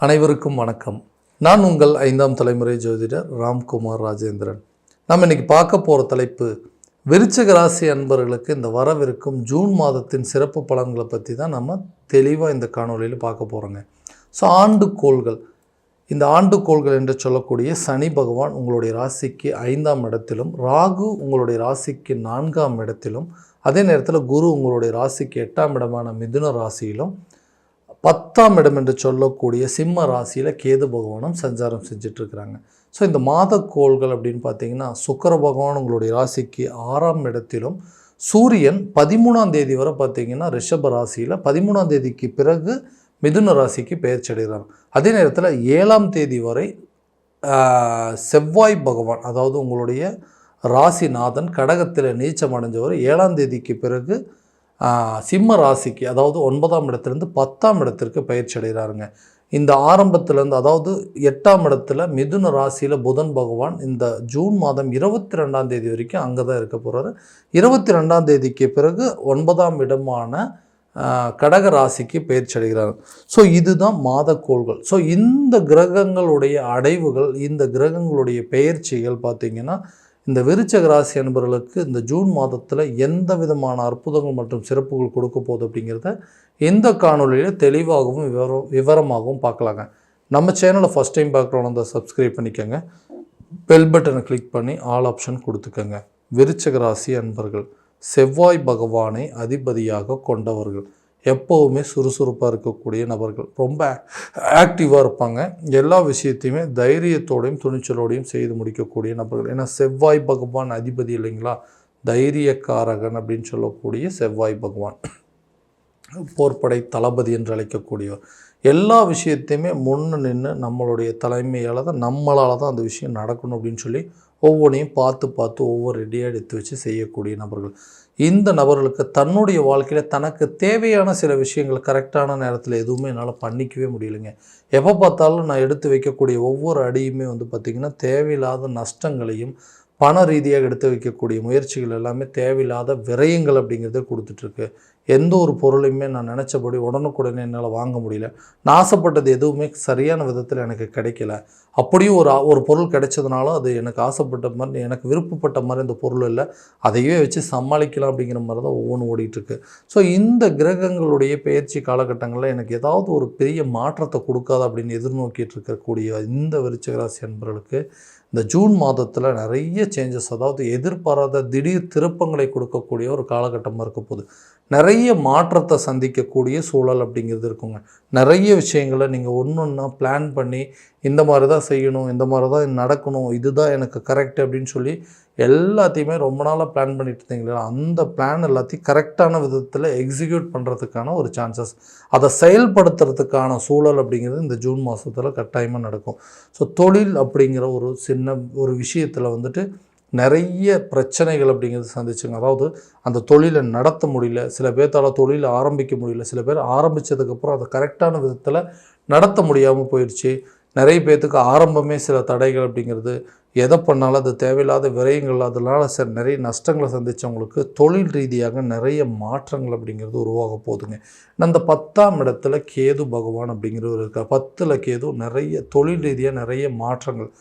அனைவருக்கும் வணக்கம். நான் உங்கள் 5ஆம் தலைமுறை ஜோதிடர் ராம்குமார் ராஜேந்திரன். நம்ம இன்னைக்கு பார்க்க போகிற தலைப்பு விருச்சிக ராசி அன்பர்களுக்கு இந்த வரவிருக்கும் ஜூன் மாதத்தின் சிறப்பு பலன்களை பற்றி தான் நம்ம தெளிவாக இந்த காணொலியில் பார்க்க போகிறோங்க. ஆண்டுகோள்கள், இந்த ஆண்டுகோள்கள் என்று சொல்லக்கூடிய சனி பகவான் உங்களுடைய ராசிக்கு 5ஆம் இடத்திலும், ராகு உங்களுடைய ராசிக்கு 4ஆம் இடத்திலும், அதே நேரத்தில் குரு உங்களுடைய ராசிக்கு 8ஆம் இடமான மிதுன ராசியிலும், 10ஆம் இடம் என்று சொல்லக்கூடிய சிம்ம ராசியில் கேது பகவானும் சஞ்சாரம் செஞ்சிட்ருக்கிறாங்க. இந்த மாதக்கோள்கள் அப்படின்னு பார்த்தீங்கன்னா சுக்கிர பகவான் உங்களுடைய ராசிக்கு 6ஆம் இடத்திலும், சூரியன் 13ஆம் தேதி வரை பார்த்தீங்கன்னா ரிஷப ராசியில், 13ஆம் தேதிக்கு பிறகு மிதுன ராசிக்கு பெயர்ச்சி அடைகிறார். அதே நேரத்தில் 7ஆம் தேதி வரை செவ்வாய் பகவான், அதாவது உங்களுடைய ராசிநாதன் கடகத்தில் நீச்சம் அடைஞ்சவர் 7ஆம் தேதிக்கு பிறகு சிம்ம ராசிக்கு, அதாவது 9ஆம் இடத்துலேருந்து 10ஆம் இடத்திற்கு பயிற்சி அடைகிறாருங்க. இந்த ஆரம்பத்திலேருந்து, அதாவது 8ஆம் இடத்துல மிதுன ராசியில் புதன் பகவான் இந்த ஜூன் மாதம் 22ஆம் தேதி வரைக்கும் அங்கே தான் இருக்க போகிறாரு. 22ஆம் தேதிக்கு பிறகு 9ஆம் இடமான கடக ராசிக்கு பயிற்சி அடைகிறார். இதுதான் மாதக்கோள்கள். இந்த கிரகங்களுடைய அடைவுகள், இந்த கிரகங்களுடைய பெயர்ச்சிகள் பார்த்திங்கன்னா இந்த விருச்சிக ராசி அன்பர்களுக்கு இந்த ஜூன் மாதத்தில் எந்த விதமான அற்புதங்கள் மற்றும் சிறப்புகள் கொடுக்க போகுது அப்படிங்கிறத இந்த காணொலியில் தெளிவாகவும் விவரமாகவும் பார்க்கலாங்க. நம்ம சேனலை ஃபஸ்ட் டைம் பார்க்குறவங்க வந்து சப்ஸ்கிரைப் பண்ணிக்கோங்க, பெல் பட்டனை கிளிக் பண்ணி ஆல் ஆப்ஷன் கொடுத்துக்கோங்க. விருச்சிக ராசி அன்பர்கள் செவ்வாய் பகவானை அதிபதியாக கொண்டவர்கள், எப்போவுமே சுறுசுறுப்பாக இருக்கக்கூடிய நபர்கள், ரொம்ப ஆக்டிவாக இருப்பாங்க, எல்லா விஷயத்தையுமே தைரியத்தோடையும் துணிச்சலோடையும் செய்து முடிக்கக்கூடிய நபர்கள். ஏன்னா செவ்வாய் பகவான் அதிபதி இல்லைங்களா, தைரியக்காரகன் அப்படின்னு சொல்லக்கூடிய செவ்வாய் பகவான், போர்ப்படை தளபதி என்று அழைக்கக்கூடியவர். எல்லா விஷயத்தையுமே முன்னு நின்று நம்மளுடைய தலைமையால் தான், நம்மளால் தான் அந்த விஷயம் நடக்கணும் அப்படின்னு சொல்லி ஒவ்வொன்றையும் பார்த்து ஒவ்வொரு ரெடியாக எடுத்து வச்சு செய்யக்கூடிய நபர்கள். இந்த நபர்களுக்கு தன்னுடைய வாழ்க்கையில் தனக்கு தேவையான சில விஷயங்கள் கரெக்டான நேரத்தில் எதுவுமே என்னால் பண்ணிக்கவே முடியலைங்க. எப்போ பார்த்தாலும் நான் எடுத்து வைக்கக்கூடிய ஒவ்வொரு அடியுமே வந்து பார்த்திங்கன்னா தேவையில்லாத நஷ்டங்களையும், பண ரீதியாக எடுத்து வைக்கக்கூடிய முயற்சிகள் எல்லாமே தேவையில்லாத விரயங்கள் அப்படிங்கிறத கொடுத்துட்ருக்கு. எந்த ஒரு பொருளையுமே நான் நினச்சபடி உடனுக்குடனே என்னால் வாங்க முடியல. நான் ஆசைப்பட்டது எதுவுமே சரியான விதத்தில் எனக்கு கிடைக்கல. அப்படியும் ஒரு பொருள் கிடைச்சதுனாலும் அது எனக்கு ஆசைப்பட்ட மாதிரி, எனக்கு விருப்பப்பட்ட மாதிரி அந்த பொருள் இல்லை, அதையே வச்சு சமாளிக்கலாம் அப்படிங்கிற மாதிரி தான் ஒவ்வொன்றும் ஓடிட்டுருக்கு. இந்த கிரகங்களுடைய பயிற்சி காலகட்டங்களில் எனக்கு ஏதாவது ஒரு பெரிய மாற்றத்தை கொடுக்காது அப்படின்னு எதிர்நோக்கிட்டு இருக்கக்கூடிய இந்த விருச்சிக ராசி அன்பர்களுக்கு இந்த ஜூன் மாதத்தில் நிறைய சேஞ்சஸ், அதாவது எதிர்பாராத திடீர் திருப்பங்களை கொடுக்கக்கூடிய ஒரு காலகட்டமாக இருக்க போகுது. நிறைய மாற்றத்தை சந்திக்கக்கூடிய சூழல் அப்படிங்கிறது இருக்குங்க. நிறைய விஷயங்களை நீங்கள் ஒன்றா பிளான் பண்ணி இந்த மாதிரி தான் செய்யணும், இந்த மாதிரி தான் நடக்கணும், இதுதான் எனக்கு கரெக்ட் அப்படின்னு சொல்லி எல்லாத்தையுமே ரொம்ப நாளாக பிளான் பண்ணிட்டு இருந்தீங்களா, அந்த பிளான் எல்லாத்தையும் கரெக்டான விதத்தில் எக்ஸிக்யூட் பண்ணுறதுக்கான ஒரு சான்சஸ், அதை செயல்படுத்துறதுக்கான சூழல் அப்படிங்கிறது இந்த ஜூன் மாதத்தில் கட்டாயமாக நடக்கும். தொழில் அப்படிங்கிற ஒரு விஷயத்தில் வந்துட்டு நிறைய பிரச்சனைகள் அப்படிங்கிறது சந்திச்சுங்க. அதாவது அந்த தொழிலை நடத்த முடியல, சில பேர்த்தால் தொழிலை ஆரம்பிக்க முடியல, சில பேர் ஆரம்பித்ததுக்கப்புறம் அதை கரெக்டான விதத்தில் நடத்த முடியாமல் போயிடுச்சு. நிறைய பேர்த்துக்கு ஆரம்பமே சில தடைகள் அப்படிங்கிறது, எதை பண்ணாலும் அது தேவையில்லாத விரயங்கள், அதனால் நிறைய நஷ்டங்களை சந்தித்தவங்களுக்கு தொழில் ரீதியாக நிறைய மாற்றங்கள் அப்படிங்கிறது உருவாக போகுதுங்க. அந்த 10ஆம் இடத்துல கேது பகவான் அப்படிங்கிறவர் இருக்கார். 10ல் கேது, நிறைய தொழில் ரீதியாக நிறைய மாற்றங்கள்.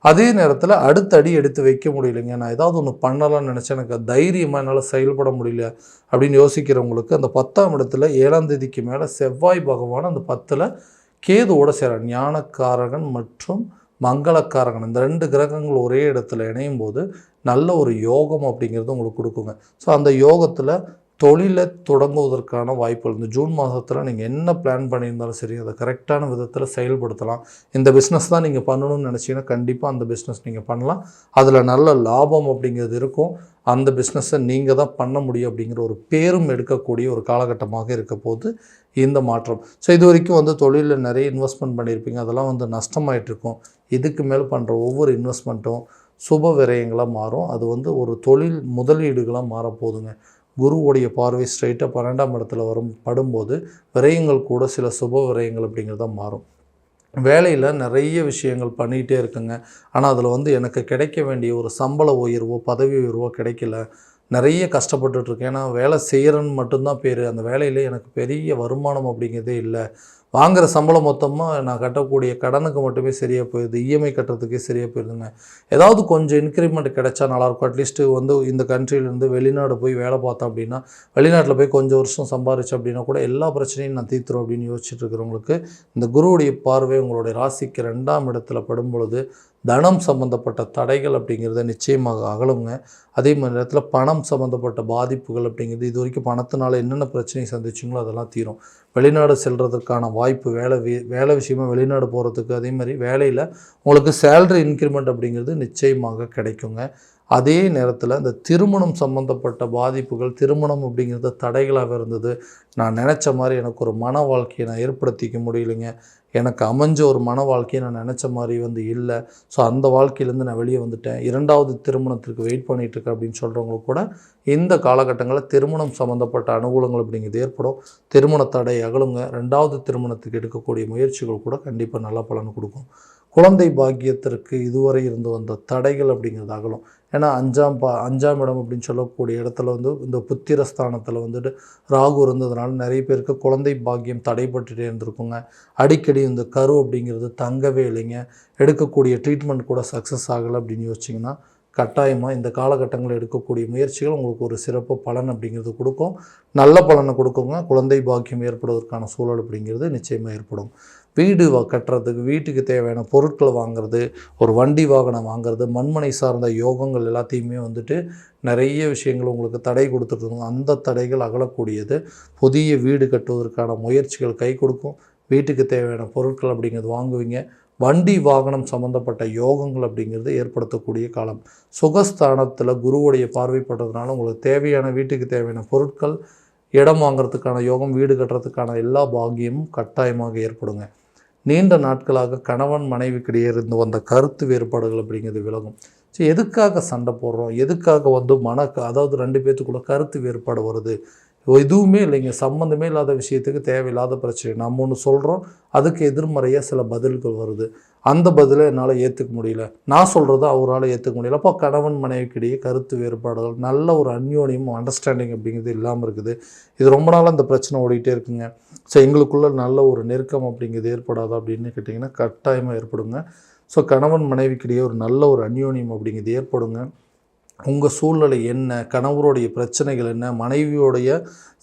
அதே நேரத்தில் அடுத்த அடி எடுத்து வைக்க முடியலைங்க, நான் ஏதாவது ஒன்று பண்ணலாம்னு நினச்சேன், எனக்கு தைரியமாக என்னால் செயல்பட முடியல அப்படின்னு யோசிக்கிறவங்களுக்கு அந்த 10ஆம் இடத்துல 7ஆம் தேதிக்கு மேலே செவ்வாய் பகவான் அந்த 10ல் கேதுவோட சேர, ஞானக்காரகன் மற்றும் மங்களக்காரகன், இந்த 2 கிரகங்கள் ஒரே இடத்துல இணையும் போது நல்ல ஒரு யோகம் அப்படிங்கிறது உங்களுக்கு கொடுக்குங்க. அந்த யோகத்தில் தொழிலை தொடங்குவதற்கான வாய்ப்புகள் இந்த ஜூன் மாதத்தில் நீங்கள் என்ன பிளான் பண்ணியிருந்தாலும் சரி, அதை கரெக்டான விதத்தில் செயல்படுத்தலாம். இந்த பிஸ்னஸ் தான் நீங்கள் பண்ணணும்னு நினச்சிங்கன்னா கண்டிப்பாக அந்த பிஸ்னஸ் நீங்கள் பண்ணலாம். அதில் நல்ல லாபம் அப்படிங்கிறது இருக்கும். அந்த பிஸ்னஸை நீங்கள் தான் பண்ண முடியும் அப்படிங்கிற ஒரு பேரும் எடுக்கக்கூடிய ஒரு காலகட்டமாக இருக்க போது இந்த மாற்றம். இது வரைக்கும் தொழிலில் நிறைய இன்வெஸ்ட்மெண்ட் பண்ணியிருப்பீங்க, அதெல்லாம் நஷ்டமாயிட்டிருக்கும். இதுக்கு மேலே பண்ணுற ஒவ்வொரு இன்வெஸ்ட்மெண்ட்டும் சுப விரயங்களாக மாறும். அது ஒரு தொழில் முதலீடுகளாக மாறப்போகுதுங்க. குருவுடைய பார்வை ஸ்ட்ரைட்டாக 12ஆம் இடத்துல படும்போது விரயங்கள் கூட சில சுப விரயங்கள் அப்படிங்கிறத மாறும். வேலையில் நிறைய விஷயங்கள் பண்ணிகிட்டே இருக்குங்க, ஆனால் அதில் எனக்கு கிடைக்க வேண்டிய ஒரு சம்பள உயர்வோ பதவி உயர்வோ கிடைக்கல, நிறைய கஷ்டப்பட்டுட்ருக்கேன். ஏன்னா வேலை செய்கிறேன்னு மட்டும்தான் பேர், அந்த வேலையில் எனக்கு பெரிய வருமானம் அப்படிங்கிறதே இல்லை. வாங்குகிற சம்பளம் மொத்தமாக நான் கட்டக்கூடிய கடனுக்கு மட்டுமே சரியாக போயிடுது, இஎம்ஐ கட்டுறதுக்கே சரியாக போயிடுதுங்க. ஏதாவது கொஞ்சம் இன்க்ரிமெண்ட் கிடைச்சா நல்லாயிருக்கும். அட்லீஸ்ட்டு வந்து இந்த கண்ட்ரியிலேருந்து வெளிநாடு போய் வேலை பார்த்தோம் அப்படின்னா, வெளிநாட்டில் போய் கொஞ்சம் வருஷம் சம்பாரிச்சு அப்படின்னா கூட எல்லா பிரச்சனையும் நான் தீர்த்துரும் அப்படின்னு யோசிச்சுட்டு இருக்கிறவங்களுக்கு இந்த குருவுடைய பார்வை உங்களுடைய ராசிக்கு 2ஆம் இடத்துல படும் பொழுது தனம் சம்மந்தப்பட்ட தடைகள் அப்படிங்கிறத நிச்சயமாக அகலுங்க. அதே மாதிரி நேரத்தில் பணம் சம்மந்தப்பட்ட பாதிப்புகள் அப்படிங்கிறது இது வரைக்கும் பணத்தினால என்னென்ன பிரச்சனையை சந்திச்சிங்களோ அதெல்லாம் தீரும். வெளிநாடு செல்கிறதுக்கான வாய்ப்பு, வேலை விஷயமா வெளிநாடு போகிறதுக்கு, அதே மாதிரி வேலையில் உங்களுக்கு சேலரி இன்க்ரிமெண்ட் அப்படிங்கிறது நிச்சயமாக கிடைக்குங்க. அதே நேரத்தில் இந்த திருமணம் சம்மந்தப்பட்ட பாதிப்புகள், திருமணம் அப்படிங்கிறது தடைகளாக இருந்தது. நான் நினச்ச மாதிரி எனக்கு ஒரு மன வாழ்க்கையை நான் ஏற்படுத்திக்க முடியலைங்க, எனக்கு அமைஞ்ச ஒரு மன வாழ்க்கையை நான் நினச்ச மாதிரி வந்து இல்லை, ஸோ அந்த வாழ்க்கையிலேருந்து நான் வெளியே வந்துட்டேன், 2வது திருமணத்திற்கு வெயிட் பண்ணிகிட்ருக்கேன் அப்படின்னு சொல்கிறவங்களுக்கு கூட இந்த காலகட்டங்களில் திருமணம் சம்மந்தப்பட்ட அனுகூலங்கள் அப்படிங்கிறது ஏற்படும். திருமண தடை அகலுங்க. 2வது திருமணத்துக்கு எடுக்கக்கூடிய முயற்சிகள் கூட கண்டிப்பாக நல்ல பலன் கொடுக்கும். குழந்தை பாக்கியத்திற்கு இதுவரை இருந்து வந்த தடைகள் அப்படிங்கிறது அகலும். ஏன்னா 5ஆம் இடம் அப்படின்னு சொல்லக்கூடிய இடத்துல வந்து இந்த புத்திரஸ்தானத்தில் வந்துட்டு ராகு இருந்ததுனால நிறைய பேருக்கு குழந்தை பாக்கியம் தடைப்பட்டுட்டே இருந்திருக்குங்க. அடிக்கடி இந்த கரு அப்படிங்கிறது தங்கவே இல்லைங்க. எடுக்கக்கூடிய ட்ரீட்மெண்ட் கூட சக்ஸஸ் ஆகலை அப்படின்னு யோசிச்சிங்கன்னா கட்டாயமாக இந்த காலகட்டங்களில் எடுக்கக்கூடிய முயற்சிகள் உங்களுக்கு ஒரு சிறப்பு பலன் அப்படிங்கிறது கொடுக்கும். நல்ல பலனை கொடுக்குங்க. குழந்தை பாக்கியம் ஏற்படுவதற்கான சூழல் அப்படிங்கிறது நிச்சயமாக ஏற்படும். வீடு கட்டுறதுக்கு, வீட்டுக்கு தேவையான பொருட்களை வாங்குறது, ஒரு வண்டி வாகனம் வாங்குறது, மண்மனை சார்ந்த யோகங்கள் எல்லாத்தையுமே வந்துட்டு நிறைய விஷயங்கள் உங்களுக்கு தடை கொடுத்துட்ருக்கோங்க. அந்த தடைகள் அகலக்கூடியது. புதிய வீடு கட்டுவதற்கான முயற்சிகள் கை கொடுக்கும். வீட்டுக்கு தேவையான பொருட்கள் அப்படிங்கிறது வாங்குவீங்க. வண்டி வாகனம் சம்மந்தப்பட்ட யோகங்கள் அப்படிங்கிறது ஏற்படுத்தக்கூடிய காலம். சுகஸ்தானத்தில் குருவுடைய பார்வைப்படுறதுனால உங்களுக்கு தேவையான வீட்டுக்கு தேவையான பொருட்கள், இடம் வாங்கிறதுக்கான யோகம், வீடு கட்டுறதுக்கான எல்லா பாக்கியமும் கட்டாயமாக ஏற்படுங்க. நீண்ட நாட்களாக கணவன் மனைவிக்கிடையே இருந்து வந்த கருத்து வேறுபாடுகள் அப்படிங்கிறது விலகும். சரி, எதுக்காக சண்டை போடுறோம், எதுக்காக வந்து அதாவது 2 பேர்த்துக்குள்ள கருத்து வேறுபாடு வருது, எதுவுமே இல்லைங்க, சம்மந்தமே இல்லாத விஷயத்துக்கு தேவையில்லாத பிரச்சனை. நம்ம ஒன்று சொல்கிறோம், அதுக்கு எதிர்மறையாக சில பதில்கள் வருது. அந்த பதிலை என்னால் ஏற்றுக்க முடியல, நான் சொல்கிறத அவரால் ஏற்றுக்க முடியல. அப்போ கணவன் மனைவிக்கிடையே கருத்து வேறுபாடுகள், நல்ல ஒரு அந்யோன்யம், அண்டர்ஸ்டாண்டிங் அப்படிங்கிறது இல்லாமல் இருக்குது. இது ரொம்ப நாளாக அந்த பிரச்சனை ஓடிக்கிட்டே இருக்குங்க. ஸோ எங்களுக்குள்ள நல்ல ஒரு நெருக்கம் அப்படிங்கிறது ஏற்படாதா அப்படின்னு கேட்டிங்கன்னா கட்டாயமாக ஏற்படுங்க. ஸோ கணவன் மனைவிக்கிடையே ஒரு நல்ல ஒரு அந்யோன்யம் அப்படிங்கிறது ஏற்படுங்க. உங்கள் சூழ்நிலை என்ன, கணவருடைய பிரச்சனைகள் என்ன, மனைவியோடைய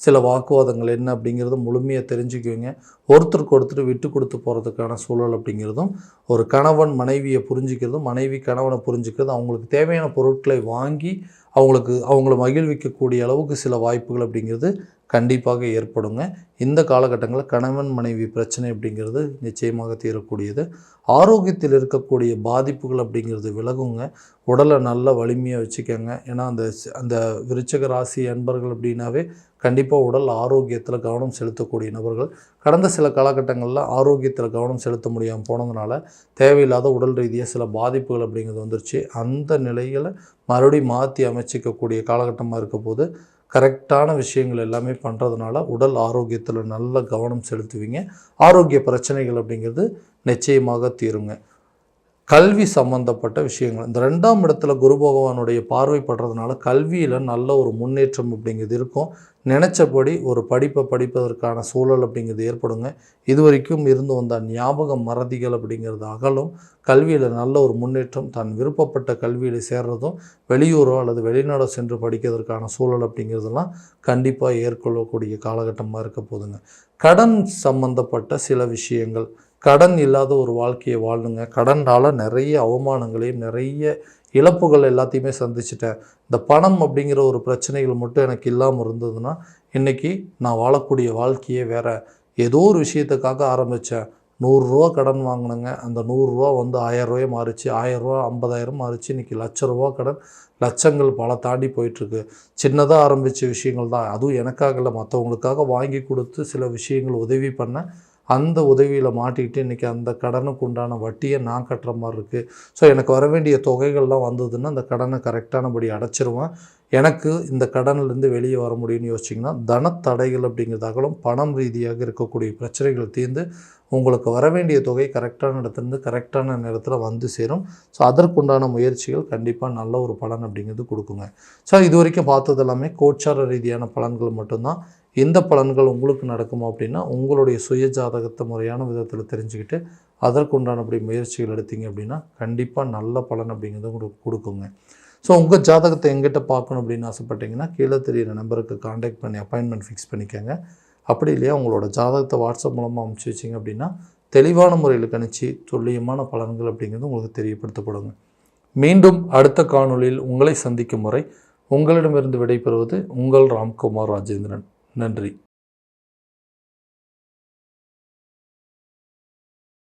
சில வாக்குவாதங்கள் என்ன அப்படிங்கிறத முழுமையாக தெரிஞ்சுக்குவீங்க. ஒருத்தருக்கு ஒருத்தர் விட்டு கொடுத்து போகிறதுக்கான சூழல் அப்படிங்கிறதும், ஒரு கணவன் மனைவியை புரிஞ்சிக்கிறதும், மனைவி கணவனை புரிஞ்சிக்கிறதும், அவங்களுக்கு தேவையான பொருட்களை வாங்கி அவங்கள மகிழ்விக்கக்கூடிய அளவுக்கு சில வாய்ப்புகள் அப்படிங்கிறது கண்டிப்பாக ஏற்படுங்க. இந்த காலகட்டங்களில் கணவன் மனைவி பிரச்சனை அப்படிங்கிறது நிச்சயமாக தீரக்கூடியது. ஆரோக்கியத்தில் இருக்கக்கூடிய பாதிப்புகள் அப்படிங்கிறது விலகுங்க. உடலை நல்ல வலிமையாக வச்சுக்கோங்க. ஏன்னா அந்த விருச்சிக ராசி அன்பர்கள் அப்படின்னாவே கண்டிப்பாக உடல் ஆரோக்கியத்தில் கவனம் செலுத்தக்கூடிய நபர்கள். கடந்த சில காலகட்டங்களில் ஆரோக்கியத்தில் கவனம் செலுத்த முடியாமல் போனதுனால தேவையில்லாத உடல் ரீதியாக சில பாதிப்புகள் அப்படிங்கிறது வந்துருச்சு. அந்த நிலையில் மறுபடியும் மாற்றி அமைச்சிக்கக்கூடிய காலகட்டமாக இருக்க போது கரெக்டான விஷயங்கள் எல்லாமே பண்ணுறதுனால உடல் ஆரோக்கியத்தில் நல்ல கவனம் செலுத்துவீங்க. ஆரோக்கிய பிரச்சனைகள் அப்படிங்கிறது நிச்சயமாக தீருங்க. கல்வி சம்பந்தப்பட்ட விஷயங்கள், இந்த 2ஆம் இடத்துல குரு பகவானுடைய பார்வைப்படுறதுனால கல்வியில் நல்ல ஒரு முன்னேற்றம் அப்படிங்கிறது இருக்கும். நினச்சபடி ஒரு படிப்பை படிப்பதற்கான சூழல் அப்படிங்கிறது ஏற்படுங்க. இதுவரைக்கும் இருந்து வந்த ஞாபக மறதிகள் அப்படிங்கிறது அகலும். கல்வியில் நல்ல ஒரு முன்னேற்றம், தன் விருப்பப்பட்ட கல்வியில் சேர்றதும், வெளியூரோ அல்லது வெளிநாடோ சென்று படிக்கிறதுக்கான சூழல் அப்படிங்கிறதெல்லாம் கண்டிப்பாக ஏற்கொள்ளக்கூடிய காலகட்டமாக இருக்க போதுங்க. கடன் சம்பந்தப்பட்ட சில விஷயங்கள், கடன் இல்லாத ஒரு வாழ்க்கையை வாழணுங்க. கடனால் நிறைய அவமானங்களையும் நிறைய இழப்புகள் எல்லாத்தையுமே சந்திச்சிட்டேன். இந்த பணம் அப்படிங்கிற ஒரு பிரச்சனைகள் மட்டும் எனக்கு இல்லாமல் இருந்ததுன்னா இன்றைக்கி நான் வாழக்கூடிய வாழ்க்கையே வேறு. ஏதோ ஒரு விஷயத்துக்காக ஆரம்பித்தேன், 100 ரூபா கடன் வாங்கினேங்க, அந்த 100 ரூபா வந்து 1000 ரூபாய் மாறிச்சு, 1000 ரூபா 50,000 மாறிச்சு, இன்றைக்கி ₹1,00,000 கடன், லட்சங்கள் பல தாண்டி போயிட்டுருக்கு. சின்னதாக ஆரம்பித்த விஷயங்கள் தான், அதுவும் எனக்காக இல்லை, மற்றவங்களுக்காக வாங்கி கொடுத்து சில விஷயங்கள் உதவி பண்ண, அந்த உதவியில் மாட்டிக்கிட்டு இன்றைக்கி அந்த கடனுக்கு உண்டான வட்டியை நான் கட்டுற மாதிரி இருக்குது. ஸோ எனக்கு வர வேண்டிய தொகைகள்லாம் வந்ததுன்னா அந்த கடனை கரெக்டானபடி அடைச்சிருவேன். எனக்கு இந்த கடன்லேருந்து வெளியே வர முடியும்னு யோசிச்சிங்கன்னா தனத்தடைகள் அப்படிங்கிறதாகலும் பணம் ரீதியாக இருக்கக்கூடிய பிரச்சனைகள் தீர்ந்து உங்களுக்கு வர வேண்டிய தொகை கரெக்டான இடத்துலேருந்து கரெக்டான நேரத்தில் வந்து சேரும். ஸோ அதற்குண்டான முயற்சிகள் கண்டிப்பாக நல்ல ஒரு பலன் அப்படிங்கிறது கொடுக்குங்க. ஸோ இது வரைக்கும் பார்த்தது எல்லாமே கோச்சார ரீதியான பலன்கள் மட்டும்தான். இந்த பலன்கள் உங்களுக்கு நடக்குமா அப்படின்னா உங்களுடைய சுய ஜாதகத்தை முறையான விதத்தில் தெரிஞ்சுக்கிட்டு அதற்குண்டானபடி முயற்சிகள் எடுத்தீங்க அப்படின்னா கண்டிப்பாக நல்ல பலன் அப்படிங்கிறது உங்களுக்கு கொடுக்குங்க. ஸோ உங்கள் ஜாதகத்தை எங்கிட்ட பார்க்கணும் அப்படின்னு ஆசைப்பட்டீங்கன்னா கீழே தெரியிற நம்பருக்கு காண்டாக்ட் பண்ணி அப்பாயின்மெண்ட் ஃபிக்ஸ் பண்ணிக்கோங்க. அப்படி இல்லையா உங்களோட ஜாதகத்தை வாட்ஸ்அப் மூலமாக அனுப்பிச்சி வச்சிங்க அப்படின்னா தெளிவான முறையில் கணிச்சு துல்லியமான பலன்கள் அப்படிங்கிறது உங்களுக்கு தெரியப்படுத்தப்படுங்க. மீண்டும் அடுத்த காணொளியில் உங்களை சந்திக்கும் முறை உங்களிடமிருந்து விடைபெறுவது உங்கள் ராம்குமார் ராஜேந்திரன். நன்றி.